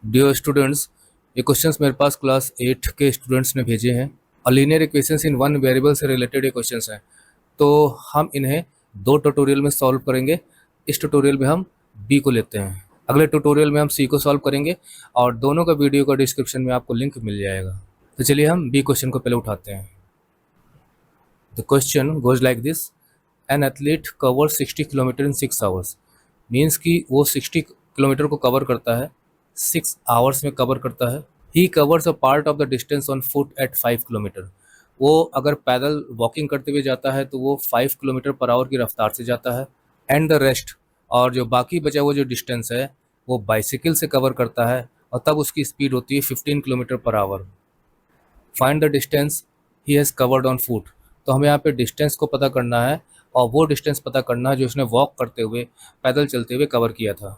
Dear students, ये questions मेरे पास class 8 के स्टूडेंट्स ने भेजे हैं। Linear equations in one variable से रिलेटेड ये क्वेश्चंस हैं, तो हम इन्हें दो ट्यूटोरियल में सॉल्व करेंगे। इस ट्यूटोरियल में हम बी को लेते हैं, अगले ट्यूटोरियल में हम सी को सॉल्व करेंगे और दोनों का वीडियो का डिस्क्रिप्शन में आपको लिंक मिल जाएगा। तो चलिए हम बी क्वेश्चन को पहले उठाते हैं। The question goes like this: an athlete cover 60 kilometre in 6 hours. Means कि वो 60 किलोमीटर को कवर करता है, 6 आवर्स में कवर करता है। He covers a part of the distance on foot at 5 kilometre. वो अगर पैदल वॉकिंग करते हुए जाता है तो वो 5 किलोमीटर पर आवर की रफ्तार से जाता है। एंड द रेस्ट, और जो बाकी बचा हुआ जो डिस्टेंस है वो बाइसिकल से कवर करता है और तब उसकी स्पीड होती है 15 kilometre per hour. Find the distance he has covered on foot. तो हमें यहाँ पे डिस्टेंस को पता करना है और वो डिस्टेंस पता करना है जो उसने वॉक करते हुए, पैदल चलते हुए कवर किया था।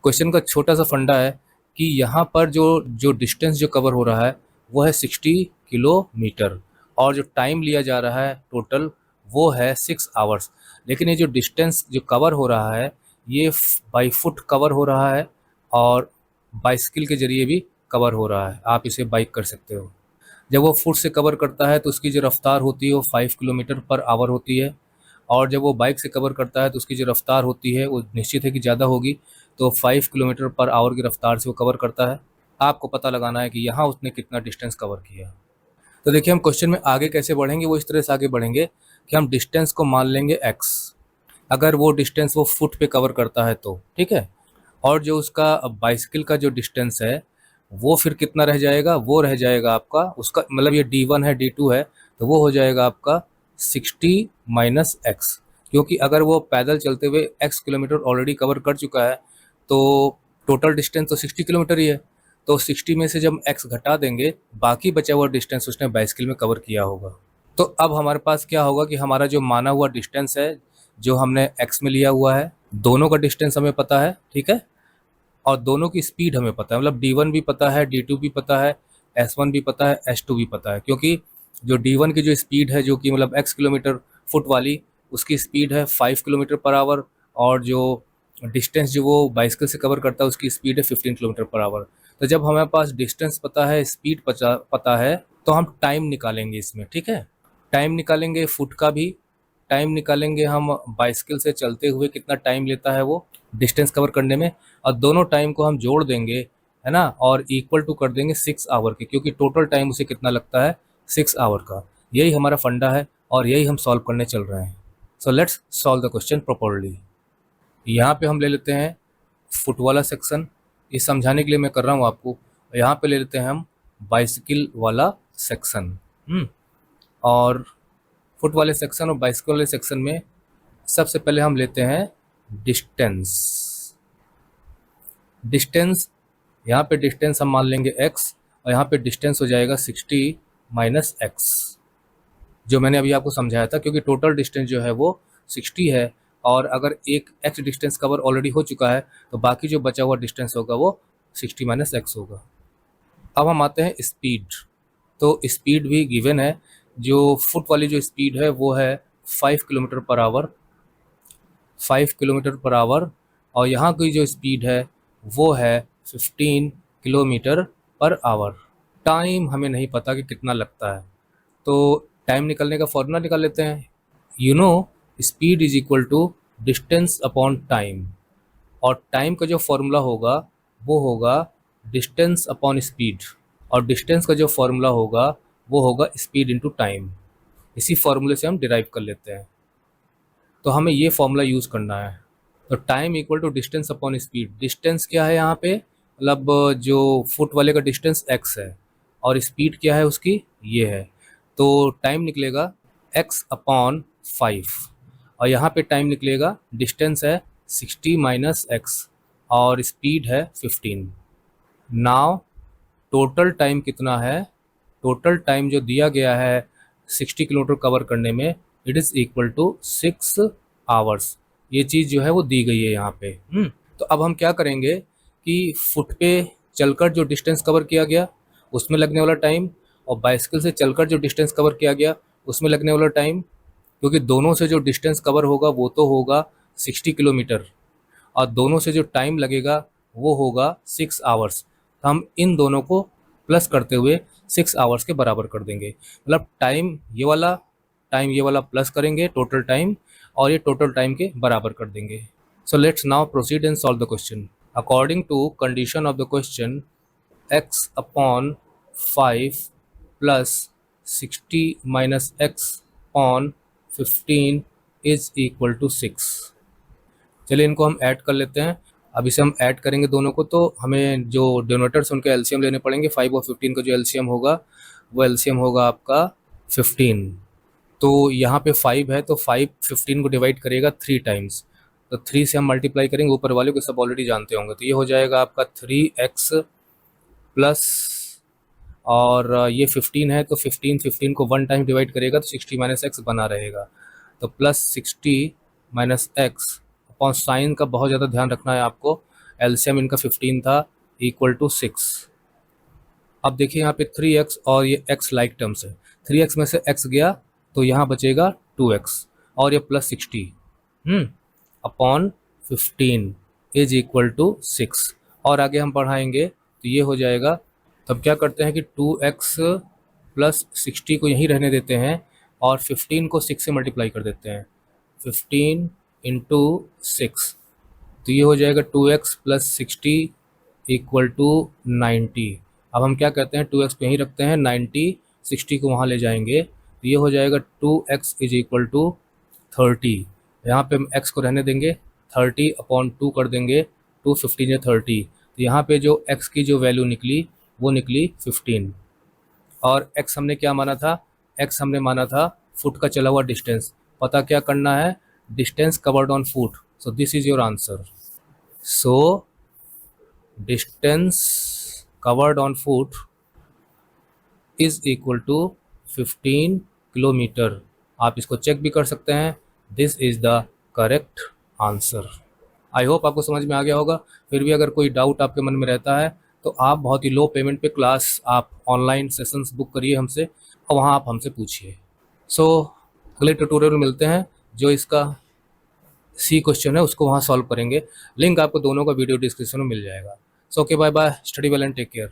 क्वेश्चन का छोटा सा फंडा है कि यहाँ पर जो जो डिस्टेंस जो कवर हो रहा है वो है 60 किलोमीटर और जो टाइम लिया जा रहा है टोटल वो है 6 आवर्स। लेकिन ये जो डिस्टेंस जो कवर हो रहा है ये बाई फुट कवर हो रहा है और बाइसिकल के ज़रिए भी कवर हो रहा है। आप इसे बाइक कर सकते हो। जब वो फुट से कवर करता है तो उसकी जो रफ्तार होती है वो 5 किलोमीटर पर आवर होती है, और जब वो बाइक से कवर करता है तो उसकी जो रफ्तार होती है वो निश्चित है कि ज़्यादा होगी, तो 5 किलोमीटर पर आवर की रफ्तार से वो कवर करता है। आपको पता लगाना है कि यहाँ उसने कितना डिस्टेंस कवर किया। तो देखिए हम क्वेश्चन में आगे कैसे बढ़ेंगे, वो इस तरह से आगे बढ़ेंगे कि हम डिस्टेंस को मान लेंगे x, अगर वो डिस्टेंस वो फुट पे कवर करता है तो, ठीक है। और जो उसका बाइसिकल का जो डिस्टेंस है वो फिर कितना रह जाएगा, वो रह जाएगा आपका, उसका मतलब ये d1 है d2 है, तो वो हो जाएगा आपका 60 माइनस एक्स, क्योंकि अगर वो पैदल चलते हुए x किलोमीटर ऑलरेडी कवर कर चुका है तो टोटल डिस्टेंस तो 60 किलोमीटर ही है। तो 60 में से जब x घटा देंगे बाकी बचा हुआ डिस्टेंस उसने बाइसिकल में कवर किया होगा। तो अब हमारे पास क्या होगा कि हमारा जो माना हुआ डिस्टेंस है जो हमने x में लिया हुआ है, दोनों का डिस्टेंस हमें पता है, ठीक है, और दोनों की स्पीड हमें पता है, मतलब d1 भी पता है, d2 भी पता है, s1 भी पता है, s2 भी पता है। क्योंकि जो d1 की जो स्पीड है जो कि मतलब x किलोमीटर फुट वाली, उसकी स्पीड है 5 किलोमीटर पर आवर, और जो डिस्टेंस जो वो बाइसिकल से कवर करता है उसकी स्पीड है 15 किलोमीटर पर आवर। तो जब हमारे पास डिस्टेंस पता है, स्पीड पता है, तो हम टाइम निकालेंगे इसमें, ठीक है। टाइम निकालेंगे फुट का भी, टाइम निकालेंगे हम बाइसिकल से चलते हुए कितना टाइम लेता है वो डिस्टेंस कवर करने में, और दोनों टाइम को हम जोड़ देंगे, है ना, और इक्वल टू कर देंगे 6 आवर के, क्योंकि टोटल टाइम उसे कितना लगता है 6 आवर का। यही हमारा फंडा है और यही हम सॉल्व करने चल रहे हैं। So let's solve the question properly. यहाँ पे हम ले लेते हैं फुट वाला सेक्शन, ये समझाने के लिए मैं कर रहा हूँ आपको। यहाँ पे ले लेते हैं हम बाइसिकल वाला सेक्शन। और फुट वाले सेक्शन और बाइसिकल वाले सेक्शन में सबसे पहले हम लेते हैं डिस्टेंस। डिस्टेंस, यहाँ पे डिस्टेंस हम मान लेंगे x, और यहाँ पे डिस्टेंस हो जाएगा 60 माइनस एक्स, जो मैंने अभी आपको समझाया था, क्योंकि टोटल डिस्टेंस जो है वो 60 है और अगर एक x डिस्टेंस कवर ऑलरेडी हो चुका है तो बाकी जो बचा हुआ डिस्टेंस होगा वो 60 माइनस एक्स होगा। अब हम आते हैं स्पीड। तो स्पीड भी गिवन है, जो फुट वाली जो स्पीड है वो है 5 kilometre per hour, 5 kilometre per hour, और यहाँ की जो स्पीड है वो है 15 किलोमीटर पर आवर। टाइम हमें नहीं पता कि कितना लगता है, तो टाइम निकलने का फॉर्मूला निकाल लेते हैं। You know speed is equal to distance upon time, और टाइम का जो फॉर्मूला होगा वो होगा डिस्टेंस अपॉन स्पीड, और डिस्टेंस का जो फॉर्मूला होगा वो होगा स्पीड इंटू टाइम। इसी फॉर्मूले से हम डिराइव कर लेते हैं, तो हमें ये फॉर्मूला यूज़ करना है। तो time equal to distance upon speed. Distance क्या है यहाँ पे, मतलब जो फुट वाले का डिस्टेंस x है और स्पीड क्या है उसकी, ये है। तो टाइम निकलेगा x अपॉन 5, और यहाँ पे टाइम निकलेगा, डिस्टेंस है 60 माइनस एक्स और स्पीड है 15। नाउ टोटल टाइम कितना है, टोटल टाइम जो दिया गया है 60 किलोमीटर कवर करने में, it is equal to 6 hours. ये चीज़ जो है वो दी गई है यहाँ पे। तो अब हम क्या करेंगे कि फुट पे चलकर जो डिस्टेंस कवर किया गया उसमें लगने वाला टाइम, और बाइसिकल से चलकर जो डिस्टेंस कवर किया गया उसमें लगने वाला टाइम, क्योंकि दोनों से जो डिस्टेंस कवर होगा वो तो होगा 60 किलोमीटर, और दोनों से जो टाइम लगेगा वो होगा 6 आवर्स। तो हम इन दोनों को प्लस करते हुए 6 आवर्स के बराबर कर देंगे। मतलब टाइम ये वाला प्लस करेंगे टोटल टाइम, और ये टोटल टाइम के बराबर कर देंगे। So let's now proceed and solve the question. According to condition of the question, x upon 5 plus 60 minus x upon 15 is equal to 6। चलिए इनको हम ऐड कर लेते हैं। अब इसे हम ऐड करेंगे दोनों को, तो हमें जो डिनोमिनेटर्स उनके एलसीएम लेने पड़ेंगे। 5 और 15 का जो एलसीएम होगा वो एलसीएम होगा आपका 15। तो यहाँ पे 5 है तो 5 15 को डिवाइड करेगा 3 टाइम्स, तो 3 से हम मल्टीप्लाई करेंगे, ऊपर वाले को सब ऑलरेडी जानते होंगे। तो ये हो जाएगा आपका 3x प्लस, और ये 15 है तो 15 को 1 टाइम डिवाइड करेगा तो 60 माइनस एक्स बना रहेगा। तो plus 60 minus x upon sine का बहुत ज़्यादा ध्यान रखना है आपको। एलसीएम इनका 15 था, इक्वल टू 6। अब देखिए यहाँ पे 3x और ये x लाइक टर्म्स है। 3x में से x गया तो यहाँ बचेगा 2x, और ये plus 60 upon 15 is equal to 6। और आगे हम बढ़ाएंगे तो ये हो जाएगा। तब क्या करते हैं कि 2x प्लस 60 को यहीं रहने देते हैं और 15 को 6 से मल्टीप्लाई कर देते हैं। 15 इंटू 6, तो ये हो जाएगा 2x प्लस 60 इक्वल टू 90। अब हम क्या करते हैं, 2x को यहीं रखते हैं, 90 60 को वहाँ ले जाएंगे, तो ये हो जाएगा 2x इज इक्वल टू 30। यहाँ पे हम x को रहने देंगे, 30 अपॉन 2 कर देंगे, 2 15 या 30। तो यहाँ पे जो x की जो वैल्यू निकली वो निकली 15। और x हमने क्या माना था, x हमने माना था फुट का चला हुआ डिस्टेंस। पता क्या करना है, distance covered on foot. So this is your answer. So distance covered on foot is equal to 15 kilometre. आप इसको चेक भी कर सकते हैं। This is the correct answer. I hope आपको समझ में आ गया होगा। फिर भी अगर कोई डाउट आपके मन में रहता है तो आप बहुत ही लो पेमेंट पे क्लास आप ऑनलाइन सेशंस बुक करिए हमसे, और वहाँ आप हमसे पूछिए। सो अगले ट्यूटोरियल में मिलते हैं, जो इसका सी क्वेश्चन है उसको वहाँ सॉल्व करेंगे। लिंक आपको दोनों का वीडियो डिस्क्रिप्शन में मिल जाएगा। So okay, bye bye, study well and take care.